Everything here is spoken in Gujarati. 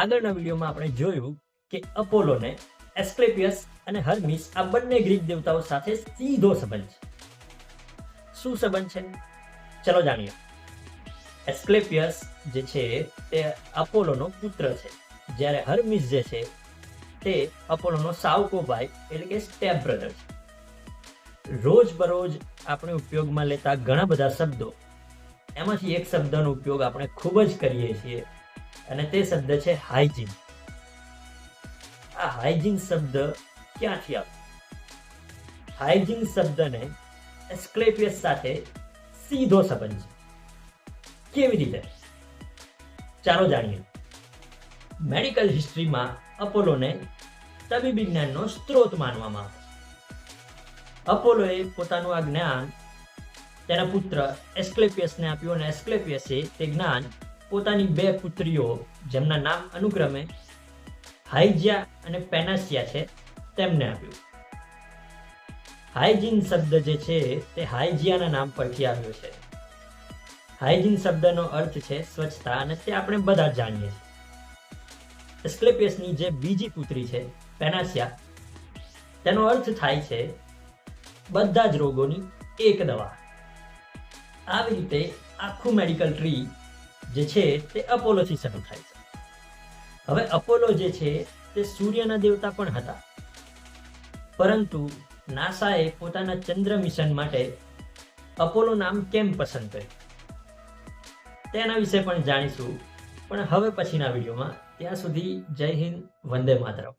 આગળના વિડીયોમાં આપણે જોયું કે અપોલોને એસ્ક્લેપિયસ અને હર્મિસ આ બંને ગ્રીક દેવતાઓ સાથે સીધો સંબંધ છે. શું સંબંધ છે? ચલો જાણીએ. એસ્ક્લેપિયસ જે છે તે અપોલોનો પુત્ર છે, જ્યારે હર્મિસ જે છે તે અપોલોનો સાવકો ભાઈ એટલે કે સ્ટેપ બ્રધર છે. રોજબરોજ આપણે ઉપયોગમાં લેતા ઘણા બધા શબ્દો, એમાંથી એક શબ્દનો ઉપયોગ આપણે ખૂબ જ કરીએ છીએ અને તે શબ્દ છે હાઇજીન. આ હાઇજીન શબ્દ ક્યાંથી આવ્યો? હાઇજીન શબ્દને એસ્ક્લેપિયસ સાથે સીધો સંબંધ છે. કેવી રીતે? ચાલો જાણીએ. મેડિકલ હિસ્ટ્રીમાં અપોલોને તબીબી જ્ઞાનનો સ્ત્રોત માનવામાં આવે છે. અપોલોએ પોતાનું આ જ્ઞાન તેના પુત્ર એસ્ક્લેપિયસને આપ્યું અને એસ્ક્લેપિયસે તે જ્ઞાન પોતાની બે પુત્રીઓ, જેમના નામ અનુક્રમે હાઇજિયા અને પેનાસિયા છે, તેમને આપ્યું. હાઇજીન શબ્દ જે છે તે હાઇજિયાના નામ પરથી આવ્યો છે. હાઇજીન શબ્દનો અર્થ છે સ્વચ્છતા, અને તે આપણે બધા જ જાણીએ છીએ. એસ્ક્લેપિયસની જે બીજી પુત્રી છે પેનાસિયા, તેનો અર્થ થાય છે બધા જ રોગોની એક દવા. આવી રીતે આખું મેડિકલ ટ્રી જે છે તે અપોલોથી શરૂ થાય છે. હવે અપોલો જે છે તે સૂર્યના દેવતા પણ હતા, પરંતુ નાસાએ પોતાના ચંદ્ર મિશન માટે અપોલો નામ કેમ પસંદ કર્યું તેના વિશે પણ જાણીશું, પણ હવે પછીના વિડીયોમાં. ત્યાં સુધી જય હિન્દ, વંદે માતરમ.